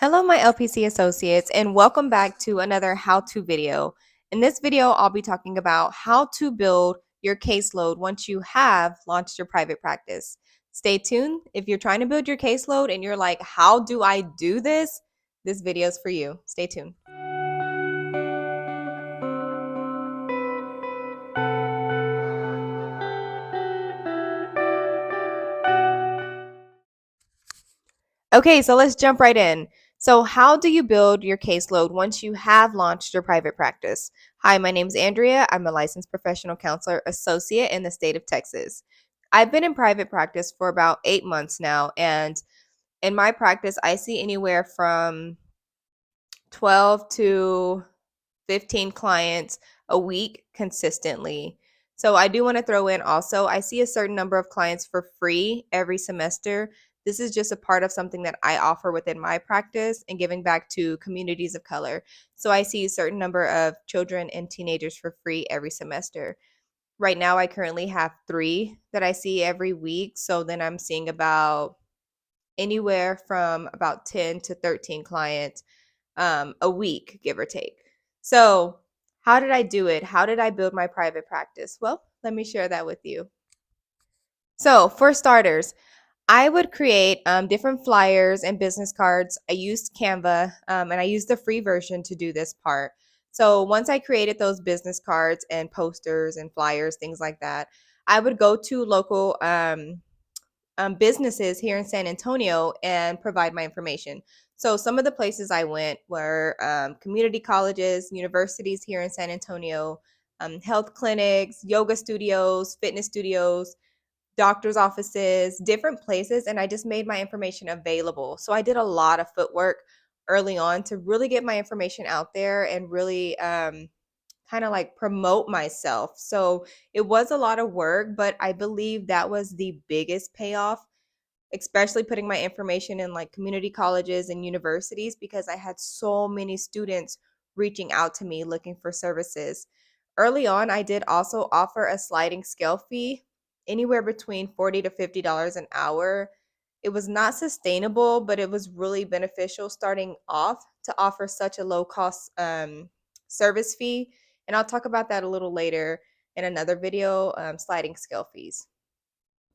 Hello, my LPC Associates, and welcome back to another how-to video. In this video, I'll be talking about how to build your caseload once you have launched your private practice. Stay tuned. If you're trying to build your caseload and you're like, how do I do this? This video is for you. Stay tuned. Okay, so let's jump right in. So, how do you build your caseload once you have launched your private practice? Hi, my name is Andrea. I'm a licensed professional counselor associate in the state of Texas. I've been in private practice for about 8 months now, and in my practice, I see anywhere from 12 to 15 clients a week consistently. So I do want to throw in also, I see a certain number of clients for free every semester. This is just a part of something that I offer within my practice and giving back to communities of color. So I see a certain number of children and teenagers for free every semester. Right now, I currently have 3 that I see every week. So then I'm seeing about anywhere from about 10 to 13 clients a week, give or take. So, how did I do it? How did I build my private practice? Well, let me share that with you. So, for starters, I would create different flyers and business cards. I used Canva and I used the free version to do this part. So, once I created those business cards and posters and flyers, things like that, I would go to local businesses here in San Antonio and provide my information. So some of the places I went were community colleges, universities here in San Antonio, health clinics, yoga studios, fitness studios, doctor's offices, different places, and I just made my information available. So I did a lot of footwork early on to really get my information out there and really kind of like promote myself. So it was a lot of work, but I believe that was the biggest payoff, especially putting my information in like community colleges and universities because I had so many students reaching out to me looking for services. Early on, I did also offer a sliding scale fee, anywhere between $40 to $50 an hour. It was not sustainable, but it was really beneficial starting off to offer such a low cost service fee. And I'll talk about that a little later in another video, sliding scale fees.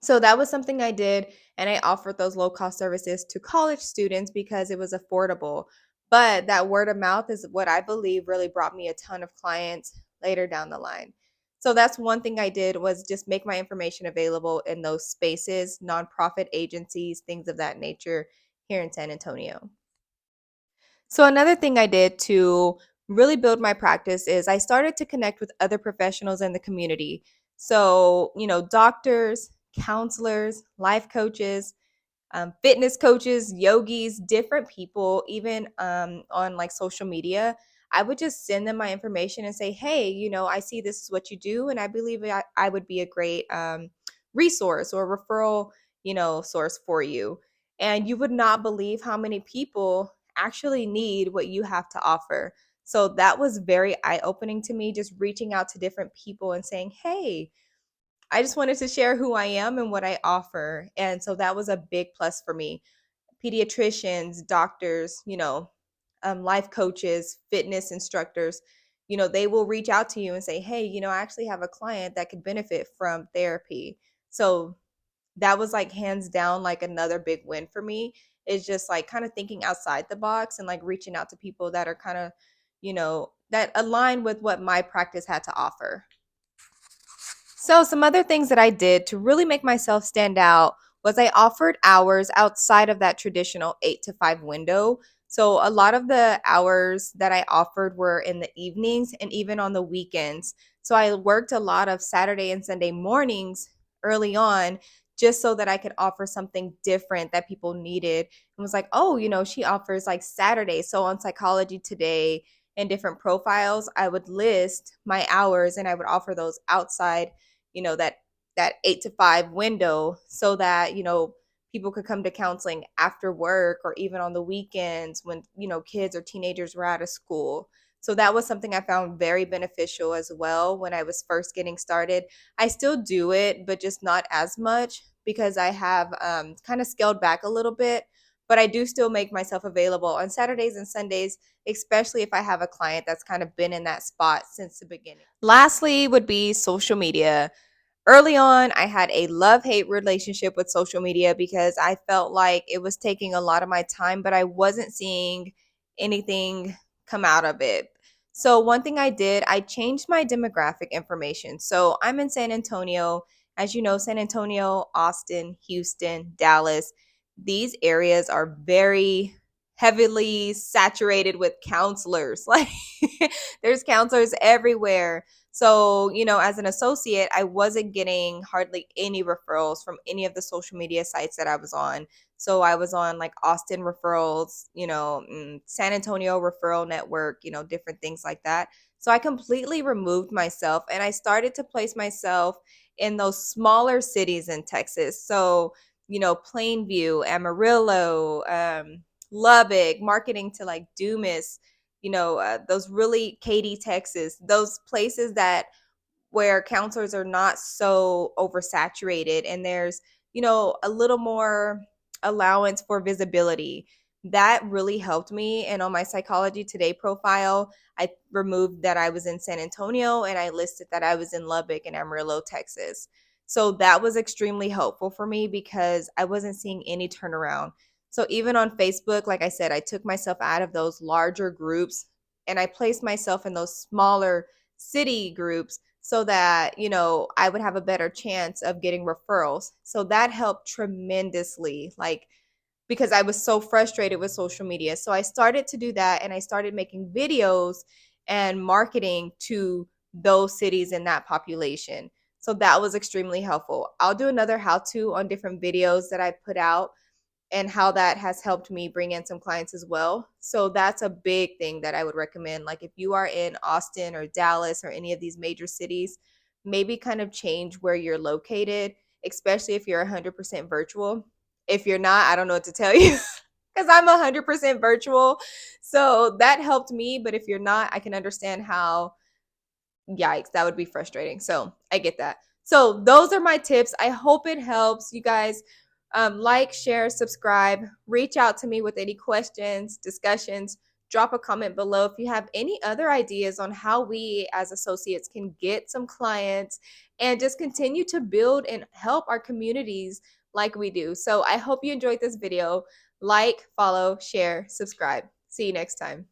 So that was something I did, and I offered those low cost services to college students because it was affordable. But that word of mouth is what I believe really brought me a ton of clients later down the line. So that's one thing I did was just make my information available in those spaces, nonprofit agencies, things of that nature here in San Antonio. So another thing I did to really build my practice is I started to connect with other professionals in the community. So, doctors, counselors, life coaches, fitness coaches, yogis, different people, even on like social media. I would just send them my information and say, hey, I see this is what you do, and I believe I would be a great resource or referral, source for you. And you would not believe how many people actually need what you have to offer. So that was very eye opening to me, just reaching out to different people and saying, hey, I just wanted to share who I am and what I offer. And so that was a big plus for me. Pediatricians, doctors, life coaches, fitness instructors, they will reach out to you and say, hey, I actually have a client that could benefit from therapy. So that was like hands down like another big win for me, is just like kind of thinking outside the box and like reaching out to people that are kind of, that align with what my practice had to offer. So, some other things that I did to really make myself stand out was I offered hours outside of that traditional 8 to 5 window. So, a lot of the hours that I offered were in the evenings and even on the weekends. So, I worked a lot of Saturday and Sunday mornings early on just so that I could offer something different that people needed. And was like, oh, she offers like Saturday. So, on Psychology Today and different profiles, I would list my hours and I would offer those outside, that 8 to 5 window, so that people could come to counseling after work or even on the weekends when kids or teenagers were out of school. So that was something I found very beneficial as well when I was first getting started. I still do it, but just not as much because I have kind of scaled back a little bit. but I do still make myself available on Saturdays and Sundays, especially if I have a client that's kind of been in that spot since the beginning. Lastly, would be social media. Early on, I had a love-hate relationship with social media because I felt like it was taking a lot of my time, but I wasn't seeing anything come out of it. So one thing I did, I changed my demographic information. So I'm in San Antonio. As you know, San Antonio, Austin, Houston, Dallas, these areas are very heavily saturated with counselors. Like there's counselors everywhere. So, as an associate, I wasn't getting hardly any referrals from any of the social media sites that I was on. So I was on like Austin referrals, San Antonio referral network, different things like that. So I completely removed myself and I started to place myself in those smaller cities in Texas. So, Plainview, Amarillo, Lubbock, marketing to like Dumas, those really Katy, Texas, those places that where counselors are not so oversaturated and there's, a little more allowance for visibility. That really helped me. And on my Psychology Today profile, I removed that I was in San Antonio and I listed that I was in Lubbock and Amarillo, Texas. So that was extremely helpful for me because I wasn't seeing any turnaround. So even on Facebook, like I said, I took myself out of those larger groups and I placed myself in those smaller city groups so that, I would have a better chance of getting referrals. So that helped tremendously, like, because I was so frustrated with social media. So I started to do that and I started making videos and marketing to those cities in that population. So that was extremely helpful. I'll do another how to on different videos that I put out and how that has helped me bring in some clients as well. So that's a big thing that I would recommend. Like if you are in Austin or Dallas or any of these major cities, maybe kind of change where you're located, especially if you're 100% virtual. If you're not, I don't know what to tell you because I'm 100% virtual. So that helped me. But if you're not, I can understand how, yikes, that would be frustrating. So I get that. So those are my tips. I hope it helps you guys. Like, share, subscribe, reach out to me with any questions, discussions, drop a comment below if you have any other ideas on how we as associates can get some clients and just continue to build and help our communities like we do. So I hope you enjoyed this video. Like, follow, share, subscribe. See you next time.